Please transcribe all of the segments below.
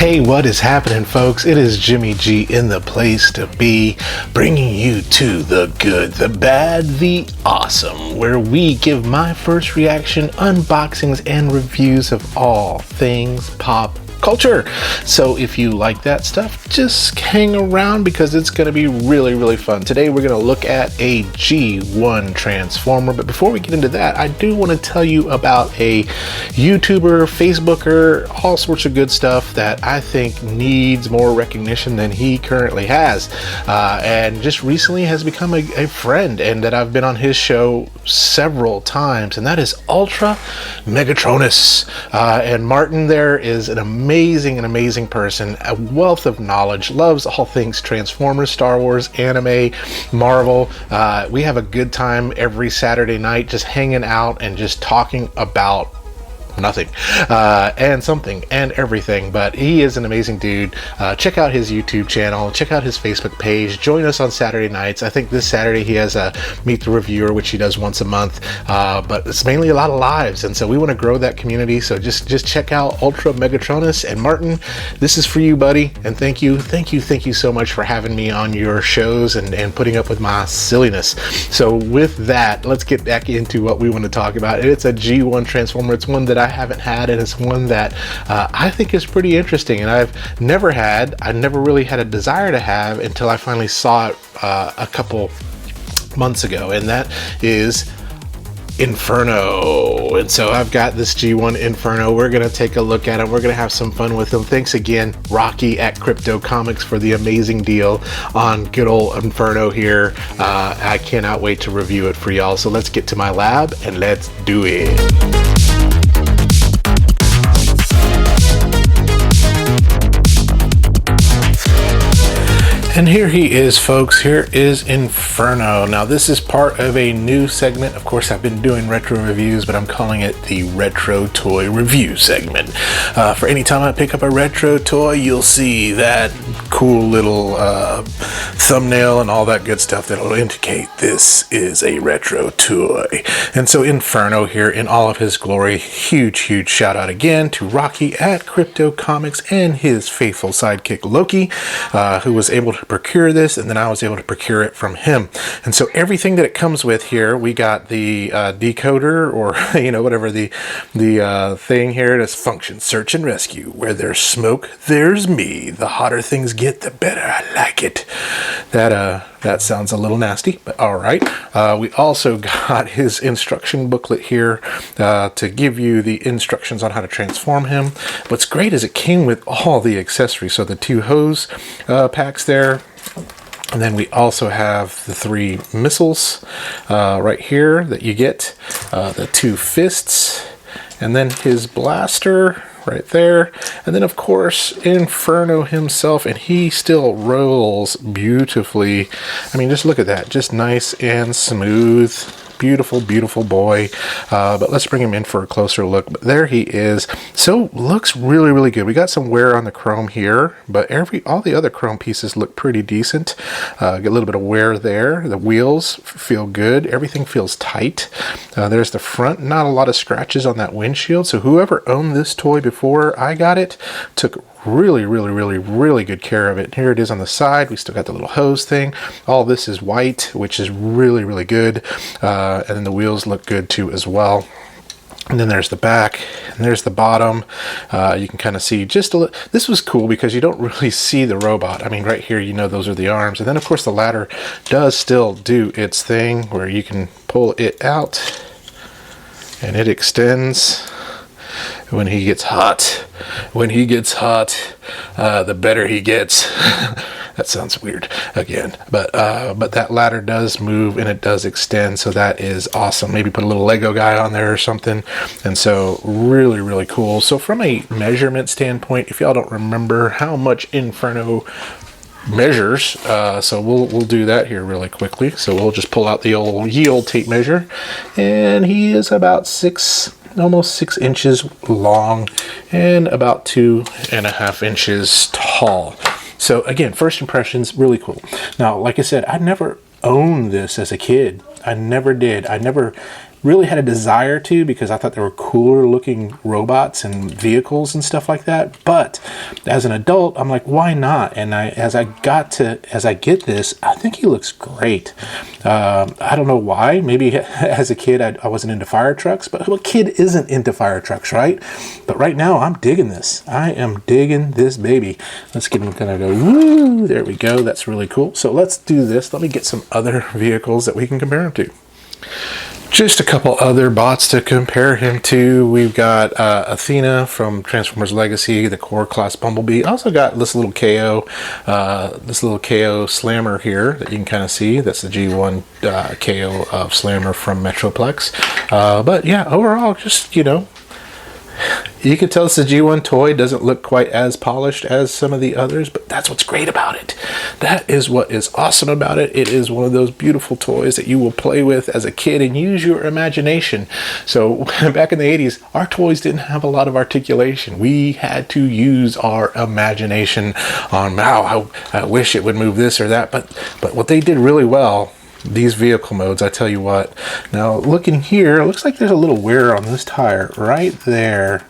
Hey, what is happening, folks? It is Jimmy G in the place to be, bringing you to the good, the bad, the awesome, where we give my first reaction, unboxings, and reviews of all things pop culture. So if you like that stuff, just hang around because it's going to be really fun. Today we're going to look at a G1 Transformer, but before we get into that, I do want to tell you about a YouTuber, Facebooker, all sorts of good stuff that I think needs more recognition than he currently has, and just recently has become a friend, and that I've been on his show several times, and that is Ultra Megatronus. And Martin there is an amazing person, a wealth of knowledge, loves all things Transformers, Star Wars, anime, Marvel. We have a good time every Saturday night just hanging out and just talking about nothing and something and everything, but he is an amazing dude. Check out his YouTube channel, check out his Facebook page, join us on Saturday nights. I think this Saturday he has a Meet the Reviewer, which he does once a month, but it's mainly a lot of lives, and so we want to grow that community. So just check out Ultra Megatronus. And Martin, this is for you, buddy, and thank you so much for having me on your shows and putting up with my silliness. So with that, let's get back into what we want to talk about. It's a G1 Transformer. It's one that I haven't had, and it's one that I think is pretty interesting, and I never really had a desire to have until I finally saw it a couple months ago, and that is Inferno. And so I've got this G1 Inferno. We're going to take a look at it. We're going to have some fun with them. Thanks again, Rocky at Krypto Comics, for the amazing deal on good old Inferno here. I cannot wait to review it for y'all. So let's get to my lab and let's do it. And here he is, folks. Here is Inferno. Now, this is part of a new segment. Of course, I've been doing retro reviews, but I'm calling it the Retro Toy Review segment. For any time I pick up a retro toy, you'll see that cool little thumbnail and all that good stuff that'll indicate this is a retro toy. And so Inferno here in all of his glory. Huge shout out again to Rocky at Krypto Comics and his faithful sidekick Loki, who was able to procure this, and then I was able to procure it from him. And so everything that it comes with here, we got the decoder, or whatever the thing here. It is function search and rescue. Where there's smoke, there's me. The hotter things get, the better I like it. That sounds a little nasty, but all right. We also got his instruction booklet here to give you the instructions on how to transform him. What's great is it came with all the accessories. So the 2 hose packs there. And then we also have the 3 missiles right here that you get, the 2 fists, and then his blaster right there, and then of course Inferno himself, and he still rolls beautifully. I mean, just look at that, just nice and smooth. Beautiful boy. But let's bring him in for a closer look. But there he is. So looks really good. We got some wear on the chrome here, but all the other chrome pieces look pretty decent. Get a little bit of wear there. The wheels feel good. Everything feels tight. There's the front. Not a lot of scratches on that windshield. So whoever owned this toy before I got it took really good care of it. Here it is on the side. We still got the little hose thing. All this is white, which is really good. And then the wheels look good too as well. And then there's the back, and there's the bottom. You can kind of see just a little. This was cool because you don't really see the robot. I mean, right here, those are the arms. And then, of course, the ladder does still do its thing where you can pull it out, and it extends when he gets hot. When he gets hot, the better he gets. That sounds weird again, but that ladder does move and it does extend, so that is awesome. Maybe put a little Lego guy on there or something, and so really cool. So from a measurement standpoint, if y'all don't remember how much Inferno measures, so we'll do that here really quickly. So we'll just pull out the old tape measure, and he is about almost 6 inches long and about 2.5 inches tall. So again, first impressions, really cool. Now, like I said, I never owned this as a kid. I never did. I never really had a desire to, because I thought they were cooler looking robots and vehicles and stuff like that. But as an adult, I'm like, why not? And as I get this, I think he looks great. I don't know why. Maybe as a kid I wasn't into fire trucks, but what kid isn't into fire trucks, right? But right now I'm digging this. I am digging this baby. Let's get him kind of go, woo, there we go. That's really cool. So let's do this. Let me get some other vehicles that we can compare him to. Just a couple other bots to compare him to. We've got Athena from Transformers Legacy, the core class Bumblebee. Also got this little KO Slammer here that you can kind of see. That's the G1 KO of Slammer from Metroplex. But yeah, overall, just, you know, you can tell it's a G1 toy. Doesn't look quite as polished as some of the others, but that's what's great about it. That is what is awesome about it. It is one of those beautiful toys that you will play with as a kid and use your imagination. So back in the 80s, our toys didn't have a lot of articulation. We had to use our imagination on, wow, I wish it would move this or that. But what they did really well, these vehicle modes, I tell you what. Now looking here, it looks like there's a little wear on this tire right there.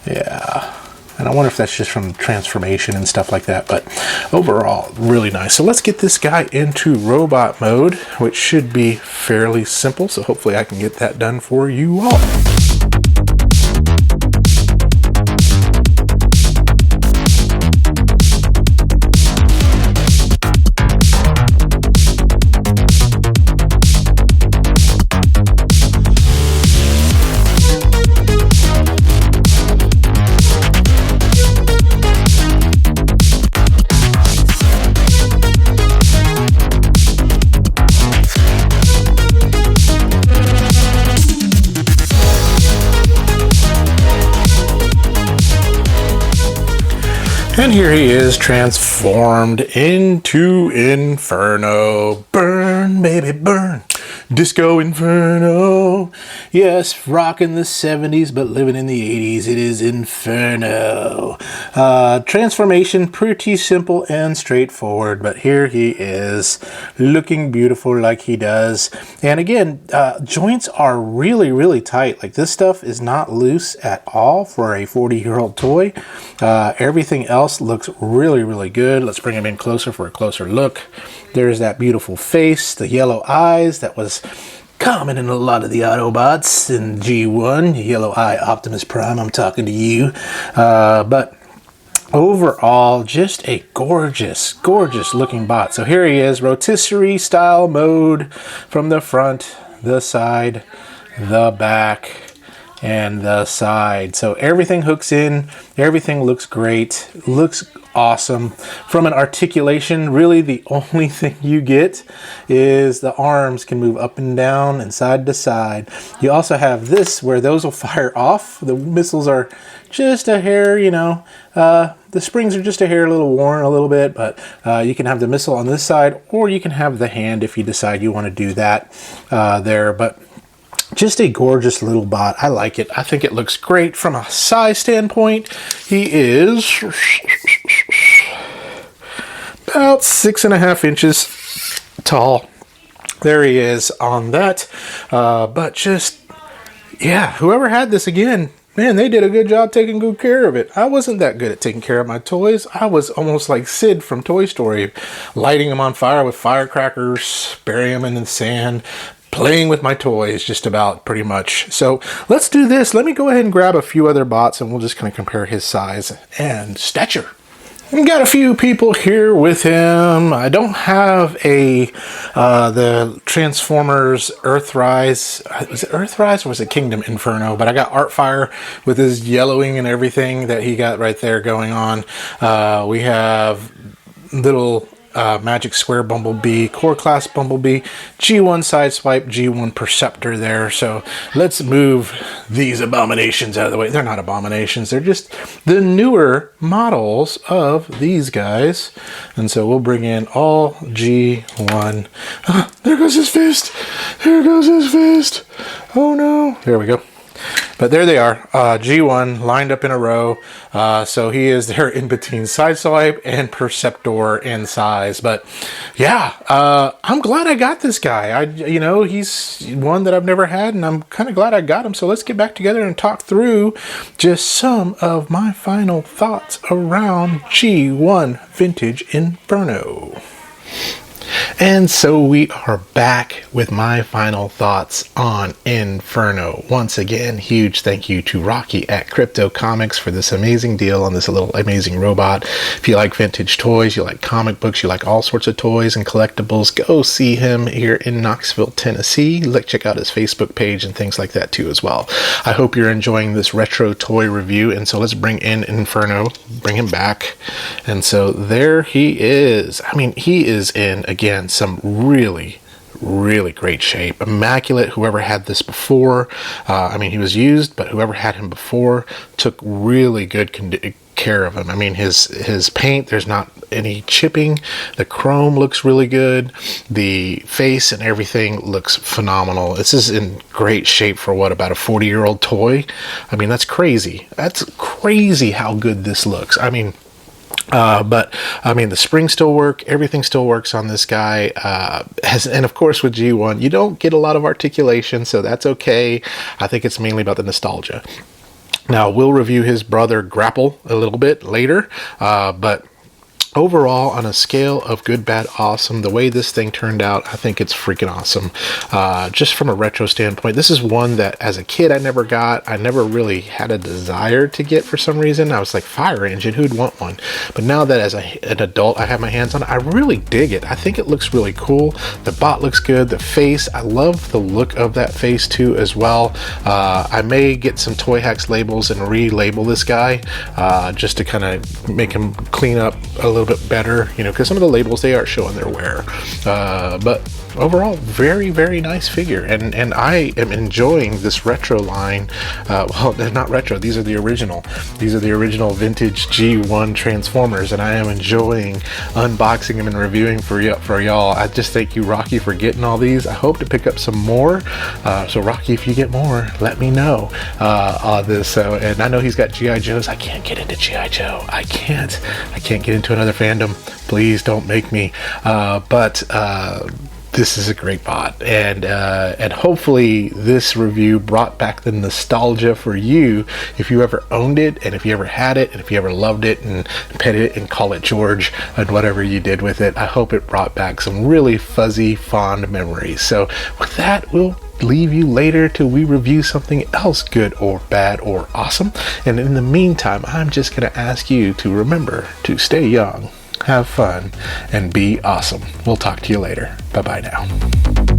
Yeah, and I wonder if that's just from transformation and stuff like that, but overall really nice. So let's get this guy into robot mode, which should be fairly simple, so hopefully I can get that done for you all. And here he is, transformed into Inferno. Burn, baby, burn. Disco Inferno. Yes, rocking the 70s, but living in the 80s. It is Inferno. Transformation, pretty simple and straightforward, but here he is, looking beautiful like he does. And again, joints are really, really tight. Like, this stuff is not loose at all for a 40-year-old toy. Everything else looks really, really good. Let's bring him in closer for a closer look. There's that beautiful face, the yellow eyes that was common in a lot of the Autobots in G1. Yellow Eye Optimus Prime, I'm talking to you. But overall, just a gorgeous, gorgeous looking bot. So here he is, rotisserie style mode from the front, the side, the back, and the side. So everything hooks in, everything looks great, looks awesome. From an articulation, really the only thing you get is the arms can move up and down and side to side. You also have this where those will fire off. The missiles are just a hair, you know, the springs are just a hair, a little worn a little bit, but you can have the missile on this side, or you can have the hand if you decide you want to do that there. But just a gorgeous little bot. I like it. I think it looks great. From a size standpoint, he is about 6.5 inches tall. There he is on that. But just, yeah, whoever had this, again, man, they did a good job taking good care of it. I wasn't that good at taking care of my toys. I was almost like Sid from Toy Story, lighting them on fire with firecrackers, burying them in the sand, playing with my toys just about pretty much. So let's do this. Let me go ahead and grab a few other bots and we'll just kind of compare his size and stature. We've got a few people here with him. I don't have the Transformers Earthrise. Was it Earthrise or was it Kingdom Inferno? But I got Artfire with his yellowing and everything that he got right there going on. We have little Magic Square Bumblebee, Core Class Bumblebee, G1 Sideswipe, G1 Perceptor there. So let's move these abominations out of the way. They're not abominations. They're just the newer models of these guys. And so we'll bring in all G1. There goes his fist. There goes his fist. Oh no. There we go. But there they are, G1 lined up in a row. So he is there in between Sideswipe and Perceptor in size. But yeah, I'm glad I got this guy. He's one that I've never had, and I'm kind of glad I got him. So let's get back together and talk through just some of my final thoughts around G1 Vintage Inferno. And so we are back with my final thoughts on Inferno. Once again, huge thank you to Rocky at Krypto Comics for this amazing deal on this little amazing robot. If you like vintage toys, you like comic books, you like all sorts of toys and collectibles, go see him here in Knoxville, Tennessee. Check out his Facebook page and things like that too as well. I hope you're enjoying this retro toy review. And so let's bring in Inferno, bring him back. And so there he is. I mean, he is in, again, some really great shape, immaculate. Whoever had this before, he was used, but whoever had him before took really good care of him. I mean, his paint, there's not any chipping. The chrome looks really good. The face and everything looks phenomenal. This is in great shape for about a 40-year-old toy. I mean, that's crazy. That's crazy how good this looks. I mean, the springs still work. Everything still works on this guy. And of course with G1, you don't get a lot of articulation, so that's okay. I think it's mainly about the nostalgia. Now, we'll review his brother Grapple a little bit later, but overall, on a scale of good, bad, awesome, the way this thing turned out, I think it's freaking awesome. Just from a retro standpoint, this is one that as a kid I never got. I never really had a desire to get for some reason. I was like, fire engine, who'd want one? But now that as an adult I have my hands on it, I really dig it. I think it looks really cool. The bot looks good. The face, I love the look of that face too as well. I may get some Toy Hacks labels and relabel this guy just to kind of make him clean up a little bit better, because some of the labels, they are showing their wear, but overall, very nice figure, and I am enjoying this retro line. Well, they're not retro, these are the original vintage G1 Transformers, and I am enjoying unboxing them and reviewing for y'all. I just thank you, Rocky, for getting all these. I hope to pick up some more, so Rocky, if you get more, let me know on this. And I know he's got G.I. Joes. I can't get into G.I. Joe. I can't get into another fandom. Please don't make me. But this is a great bot, and hopefully this review brought back the nostalgia for you if you ever owned it, and if you ever had it, and if you ever loved it and petted it and call it George and whatever you did with it. I hope it brought back some really fuzzy, fond memories. So with that, we'll leave you later till we review something else good or bad or awesome. And in the meantime, I'm just going to ask you to remember to stay young, have fun, and be awesome. We'll talk to you later. Bye-bye now.